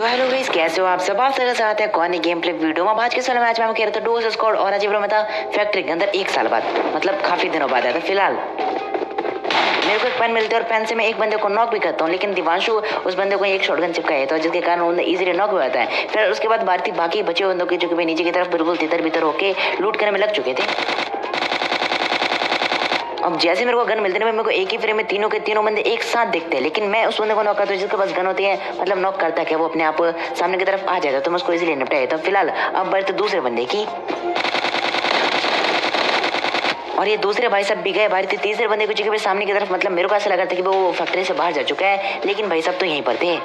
Hello guys, कैसे हो आप सब के साथ है कौन गेम प्ले वीडियो में। आज के साल मैच में हम कह रहे थे डोस स्क्वाड और अजीब में था फैक्ट्री के अंदर 1 साल बाद, मतलब काफी दिनों बाद आया था। फिलहाल मेरे को एक पेन मिलती है और पेन से मैं एक बंदे को नॉक भी करता हूँ, लेकिन दिवांशु उस बंदे को एक शॉटगन चिपकाया था जिसके कारण उन्हें इजीली नॉक हो जाता है। फिर उसके बाद भारतीय बाकी बचे हुए बंदों की जो कि नीचे की तरफ बिल्कुल तितर बितर होके लूट करने में लग चुके थे। अब जैसे मेरे को गन मिलती है मेरे को एक ही फ्रेम में तीनों के तीनों बंदे एक साथ दिखते हैं, लेकिन मैं उस बंदे को नॉक करता हूँ जिसके पास गन होती है, मतलब नॉक करता है कि वो अपने आप सामने की तरफ आ जाता है, तो मैं उसको इजीली निपटा देता हूँ। फिलहाल अब बात दूसरे बंदे की, और ये दूसरे भाई साहब भी गए भारतीय तीसरे बंदे को जगह पे सामने की तरफ, मतलब मेरे को ऐसा लगा था कि वो फैक्ट्री से बाहर जा चुका है, लेकिन भाई साहब तो यहीं पर थे।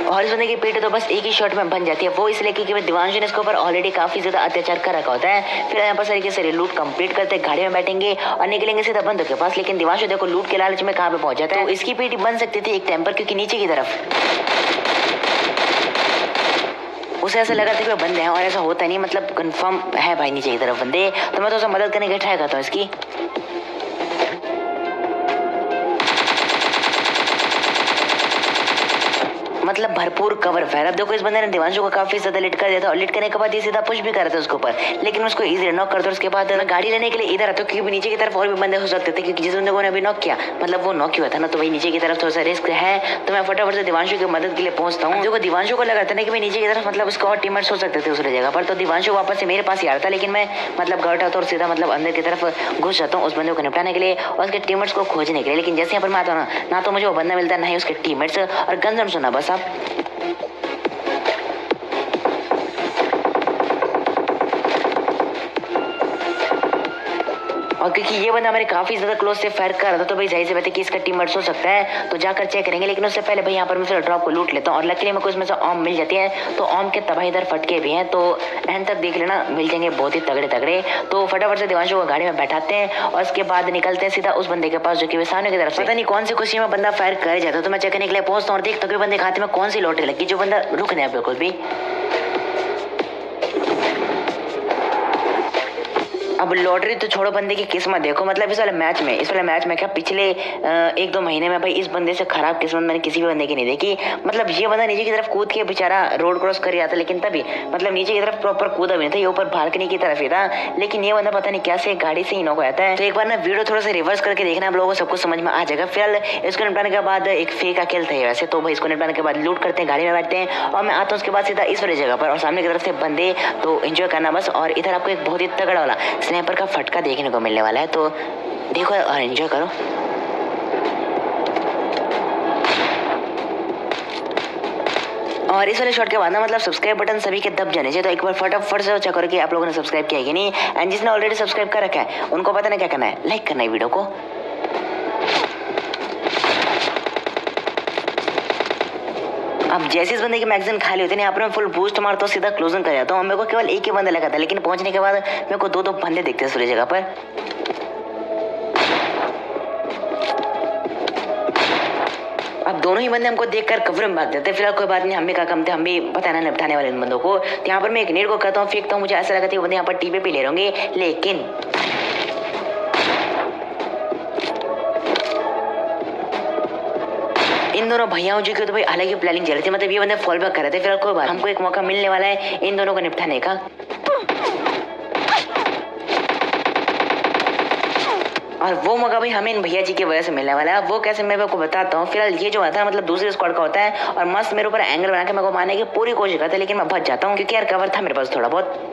और इस बंदे की पीठ तो बस एक ही शॉट में बन जाती है, वो इसलिए क्योंकि दिवांशु ने इसके ऊपर ऑलरेडी काफी ज्यादा अत्याचार कर रखा होता है। फिर यहाँ पर तरीके से लूट कंप्लीट करते गाड़ी में बैठेंगे और निकलेंगे सीधा बंदों के पास, लेकिन दिवांशु देखो लूट के लालच में कहाँ पे पहुंच जाता है। तो इसकी पीठ बन सकती थी एक टाइम पर, क्योंकि नीचे की तरफ उसे ऐसा लगा था कि वो बंदे हैं, और ऐसा होता नहीं, मतलब कंफर्म है भाई नीचे की तरफ बंदे। तो मैं तो उसे मदद करने की ट्राई करता हूँ इसकी। मतलब भरपूर कवर फायर। अब देखो इस बंदे ने दिवांशु को काफी ज्यादा लिट कर दिया था, और लिट करने के बाद ये सीधा पुश भी कर रहा था उसके ऊपर, लेकिन उसको इजीली नॉक कर दो। उसके बाद मैं गाड़ी लेने के लिए इधर आता हूँ, क्योंकि नीचे की तरफ और भी बंदे हो सकते थे, क्योंकि जिस बंदे को अभी नॉक किया मतलब वो नॉक हुआ था ना, तो वही नीचे की तरफ थोड़ा सा रिस्क है। तो मैं फटाफट से दिवांशु की मदद के लिए पहुंचता हूँ। देखो दिवांशु को लगा था ना कि मैं नीचे की तरफ मतलब उसका और टीममेट्स हो सकते थे दूसरी जगह पर, तो दिवांशु वापस से मेरे पास ही आ रहा था, लेकिन मैं मतलब घर आता और सीधा मतलब अंदर की तरफ घुस जाता हूँ उस बंदे को निपटाने के लिए और उसके टीममेट्स को खोजने के लिए। लेकिन जैसे यहाँ पर मैं आता हूँ ना तो मुझे वो बंदा मिलता है, ना ही उसके टीममेट्स, और गन सुना बस आप। और क्योंकि ये बंदा हमारे काफी ज्यादा क्लोज से फायर कर रहा था, तो भाई जाहिर सी बात है कि इसका टीममेट्स हो सकता है, तो जाकर चेक करेंगे। लेकिन उससे पहले भाई यहाँ पर मैं ड्रॉप को लूट लेता हूँ, और लकीली मेरे को इसमें से ओम मिल जाती है। तो ओम के तबाहीदार फटके भी हैं, तो एंड तक देख लेना, मिल जाएंगे बहुत ही तगड़े तगड़े। तो फटाफट से दिवांशु को गाड़ी में बैठाते हैं और उसके बाद निकलते हैं सीधा उस बंदे के पास जो कि सामने की तरफ। पता नहीं कौन सी खुशी में बंदा फायर कर जाता, तो मैं चेक करने के लिए पहुंचता हूँ और देखता हूँ बंदे के हाथ में कौन सी लॉटरी लगी, जो बंदा रुक नहीं बिल्कुल भी। अब लॉटरी तो छोड़ो, बंदे की किस्मत देखो। मतलब इस वाले मैच में क्या पिछले 1-2 महीने में भाई इस बंदे से खराब किस्मत मैंने किसी भी बंदे की नहीं देखी। मतलब ये बंदा नीचे की तरफ कूद के बेचारा रोड क्रॉस कर रहा था, लेकिन तभी मतलब नीचे की तरफ प्रॉपर कूदा भी नहीं था, ये ऊपर बालकनी की तरफ ही था। लेकिन ये बंदा पता नहीं कैसे गाड़ी से ही नॉक हो जाता है। तो एक बार ना वीडियो थोड़ा सा रिवर्स करके देखना, आप लोगों को सब कुछ समझ में आ जाएगा। फिलहाल इसको निपटाने के बाद एक फेक अकेल था वैसे, तो भाई इसको निपटाने के बाद लूट करते हैं, गाड़ी में बैठते हैं, और मैं आता हूँ उसके बाद सीधा इस वाली जगह पर, और सामने की तरफ से बंदे, तो एंजॉय करना बस। और इधर आपको एक बहुत ही तगड़ा वाला स्नैपर का फटका देखने को मिलने वाला है, तो देखो और एंजॉय करो। और इस वाले शॉट के बाद ना मतलब सब्सक्राइब बटन सभी के दब जाने चाहिए, तो एक बार फटाफट से चेक करो कि आप लोगों ने सब्सक्राइब किया है कि नहीं। एंड जिसने ऑलरेडी सब्सक्राइब कर रखा है उनको पता नहीं क्या करना है, लाइक करना है वीडियो को। अब जैसे इस बंदे की मैगजीन खाली होती है यहाँ पर मैं फुल बूस्ट मारता हूँ, सीधा क्लोजिंग कर जाता हूँ। मेरे को केवल एक ही बंदा लगा था, लेकिन पहुंचने के बाद मेरे को 2-2 बंदे दिखते हैं सूर्य जगह पर। अब दोनों ही बंदे हमको देखकर कवर में भाग जाते हैं। फिलहाल कोई बात नहीं, हम भी का कम थे, हम भी पता ना निपटाने वाले इन बंदों को। तो यहाँ पर मैं एक नेट को करता हूँ, फेंकता हूँ, मुझे ऐसा लगा था बंदे यहाँ पर टीपे पे ले होंगे, लेकिन इन दोनों भैयाओं जी की तो भाई अलग ही प्लानिंग चल रही थी। मतलब ये बंदे फॉल बैक कर रहे थे। फिलहाल कोई बात, हमको एक मौका मिलने वाला है इन दोनों को निपटाने का। और वो मौका भाई हमें इन भैया जी की वजह से मिलने वाला है। वो कैसे मैं आपको बताता हूँ। फिलहाल ये जो आता है मतलब दूसरे स्क्वाड का होता है, और मस्त मेरे ऊपर एंगल बना के मेरे को मारने की पूरी कोशिश करता है, लेकिन मैं बच जाता हूँ क्योंकि यार कवर था मेरे पास थोड़ा बहुत।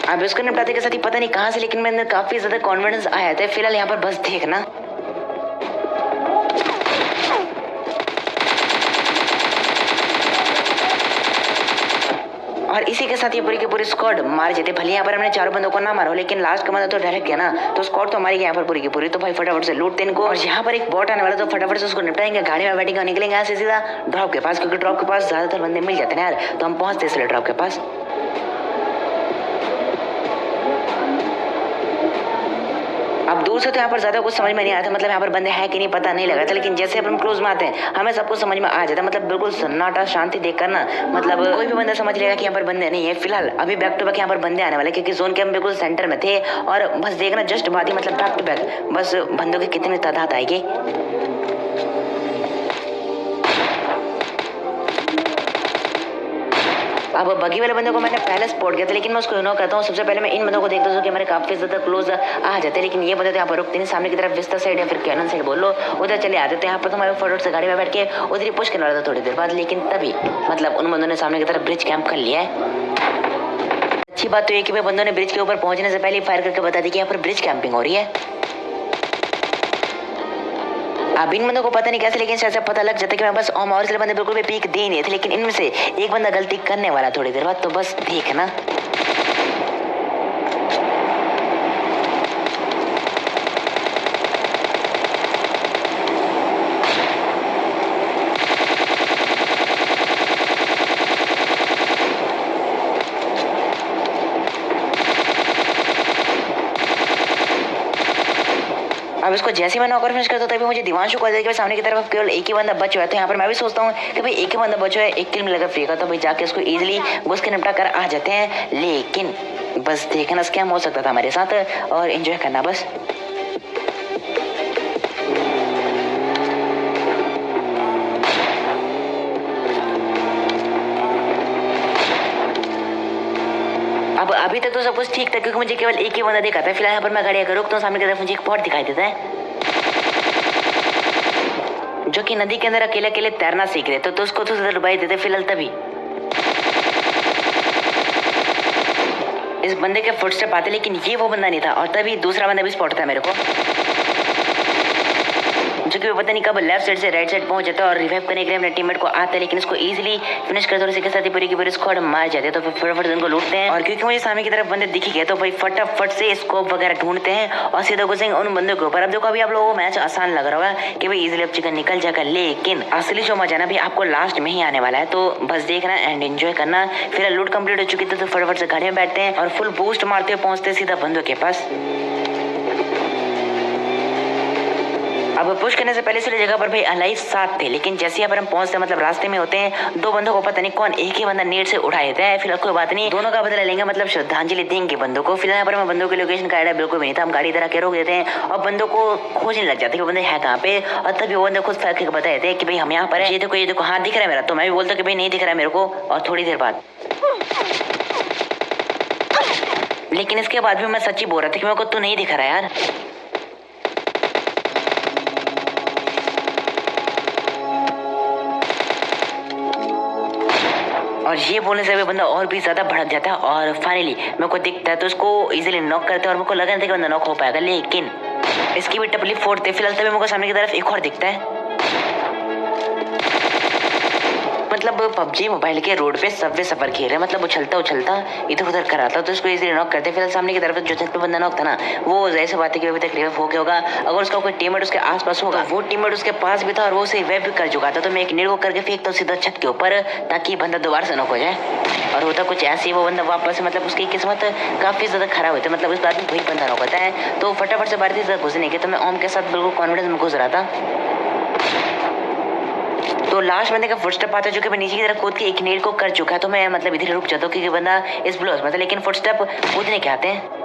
अब इसको निपटाते के साथ ही पता नहीं कहां से, लेकिन मेरे अंदर काफी ज्यादा कॉन्फिडेंस आया था। फिलहाल यहाँ पर बस देखना, और इसी के साथ ये पूरी की पूरी स्क्वाड मार जाते। भले यहाँ पर हमने 4 बंदों को ना मारो, लेकिन लास्ट का बंदा तो डर गया ना, तो स्क्वाड तो मारी गई यहाँ पर पूरी की पूरी। तो भाई फटाफट से लूटते इनको, और यहाँ पर एक बॉट आने वाला, तो फटाफट से उसको निपटाएंगे, गाड़ी में बैठेंगे और निकलेंगे यहाँ से सीधा ड्रॉप के पास, क्योंकि ड्रॉप के पास ज्यादातर बंदे मिल जाते हैं यार। तो हम पहुंचते इसलिए ड्रॉप के पास। अब दूर से तो यहाँ पर ज्यादा कुछ समझ में नहीं आता, मतलब यहाँ पर बंदे हैं कि नहीं पता नहीं लगा था, लेकिन जैसे अपन क्लोज में आते हैं हमें सब कुछ समझ में आ जाता है। मतलब बिल्कुल सन्नाटा शांति देखकर ना मतलब कोई भी बंदा समझ लेगा कि यहाँ पर बंदे नहीं है। फिलहाल अभी बैक टू बैक यहाँ पर बंदे आने वाले, क्योंकि जोन के हम बिल्कुल सेंटर में थे और बस देखना जस्ट बाद ही मतलब बैक टू बैक बस बंदों की कितनी तादाद आएगी। अब बगी वाले बंदे को मैंने पहले स्पॉट किया था, लेकिन मैं उसको इग्नोर करता हूँ। सबसे पहले मैं इन बंदों को देखता हूँ कि हमारे काफी ज्यादा क्लोज आ जाते हैं, लेकिन ये बंदे तो यहाँ पर रुकते नहीं। सामने की तरफ विस्ता साइड या फिर कैनन साइड बोल लो, उधर चले आते थे। यहाँ पर तो हमारे फटाफट से गाड़ी में बैठ के उधर ही पुश करने वाला था थोड़ी देर बाद, लेकिन तभी मतलब उन बंदों ने सामने की तरफ ब्रिज कैंप कर लिया है। अच्छी बात तो ये कि बंदों ने ब्रिज के ऊपर पहुंचने से पहले फायर करके बता दी कि यहाँ पर ब्रिज कैंपिंग हो रही है। अब इन बंदों को पता नहीं कैसे, लेकिन शायद से पता लग जाता है कि मैं बस और इसलिए बंदे बिल्कुल भी पीक दे नहीं थे, लेकिन इनमें से एक बंदा गलती करने वाला थोड़ी देर बाद, तो बस देखना। अब इसको जैसे मैं नौकर फिनिश करता हूँ तभी मुझे दिवांशु कॉल देगा कि सामने की तरफ केवल एक ही बंदा बच हुआ है। तो यहाँ पर मैं भी सोचता हूँ कि भाई एक ही बंदा बचा है, एक किल मिलेगा फ्री का, तो भाई जाके इसको इजीली घुस के निपटा कर आ जाते हैं। लेकिन बस देखना स्कैम हो सकता था हमारे साथ और एंजॉय करना बस। अब अभी तक तो सब कुछ ठीक था, क्योंकि मुझे केवल एक ही बंदा दिखा था। फिलहाल यहाँ पर मैं गाड़ी आकर रुकता हूँ, सामने की तरफ मुझे एक पॉट दिखाई देता है जो कि नदी के अंदर अकेले अकेले तैरना सीख रहे, तो उसको तो डुबाई देते फिलहाल। तभी इस बंदे के फुटस्टेप आते, लेकिन ये वो बंदा नहीं था। और तभी दूसरा बंदा भी स्पॉट था मेरे को, जो कि पता नहीं कब लेफ्ट साइड से राइट साइड पहुंच जाता है और रिवाइव करने के लिए अपने टीममेट को आता है, लेकिन इसको इजीली फिनिश करते और इसी के साथ ही पूरी की पूरी स्क्वाड मार जाते हैं। तो फिर फटाफट उनको लूटते हैं, और क्योंकि मुझे सामने की तरफ बंदे दिख गए तो भाई फटाफट से स्कोप वगैरह ढूंढते हैं और सीधा घुसेंगे उन बंदों के ऊपर। अब देखो अभी आप लोगों को मैच आसान लग रहा होगा कि भाई इजीली अब चिकन निकल जाएगा, लेकिन असली जो मजा ना भी आपको लास्ट में ही आने वाला है। तो बस देखना एंड एंजॉय करना। फिर लूट कंप्लीट हो चुकी थी तो फटाफट से गाड़ी में बैठते हैं और फुल बूस्ट मारते हुए पहुंचते सीधा बंदों के पास। अब पुश करने से पहले इस जगह पर भाई अलाइव साथ थे, लेकिन जैसे यहाँ पर हम पहुंचते हैं मतलब रास्ते में होते हैं दो बंदों को पता नहीं कौन एक ही बंदा नेट से उठा देता है। फिलहाल कोई बात नहीं, दोनों का बदला लेंगे, मतलब श्रद्धांजलि देंगे बंदों को। फिलहाल यहाँ पर मैं बंदों की लोकेशन का आइडिया बिल्कुल भी नहीं था। हम गाड़ी इधर आके रोक देते हैं और बंदों को खोजने लग जाते हैं बंदे है कहाँ पे, और तभी वो बंदे खुद फैक के बता देते हैं कि भाई हम यहाँ पर है, ये देखो हाथ दिख रहा है मेरा। तो मैं भी बोलता कि भाई नहीं दिख रहा है मेरे को, और थोड़ी देर बाद लेकिन इसके बाद भी मैं सच्ची बोल रहा था कि मेरे को तो नहीं दिख रहा यार। और ये बोलने से भी बंदा और भी ज्यादा भड़क जाता है और फाइनली मेरे को दिखता है तो उसको इजीली नॉक करते हैं और मेरे को लगा नहीं था कि बंदा नॉक हो पाएगा, लेकिन इसकी भी टपली फोड़ते। फिलहाल तभी मेरे को सामने की तरफ एक और दिखता है। मतलब पबजी मोबाइल के रोड पे सबवे सफर खेल रहे हैं, मतलब उछलता उछलता इधर उधर कराता तो उसको इजीली नॉक करते। फिलहाल सामने की तरफ जो छत पे बंदा नॉक था ना, वो जैसे बात है कि अभी तक रिवाइव हो गया होगा। अगर उसका कोई टीममेट उसके आसपास होगा, वो टीममेट उसके पास भी था और वो उसे रिवाइव भी कर चुका था। तो मैं एक नेट को करके फेंकता हूँ सीधा छत के ऊपर, ताकि बंदा दोबारा से नॉक हो जाए। और होता कुछ ऐसे ही, वो बंदा वापस मतलब उसकी किस्मत काफी ज्यादा खराब होती है, मतलब उस बात में वही बंदा नॉक होता है। तो फटाफट से बारी थी घुसने की, तो मैं ओम के साथ बिल्कुल कॉन्फिडेंस में घुस रहा था। तो लास्ट बंदे का फुटस्टेप आता है जो कि मैं नीचे की तरफ कूद के एक नेट को कर चुका है। तो मैं मतलब इधर रुक जाता हूँ क्योंकि बंदा इस ब्लोस मतलब, लेकिन फुटस्टेप कूदने के आते हैं।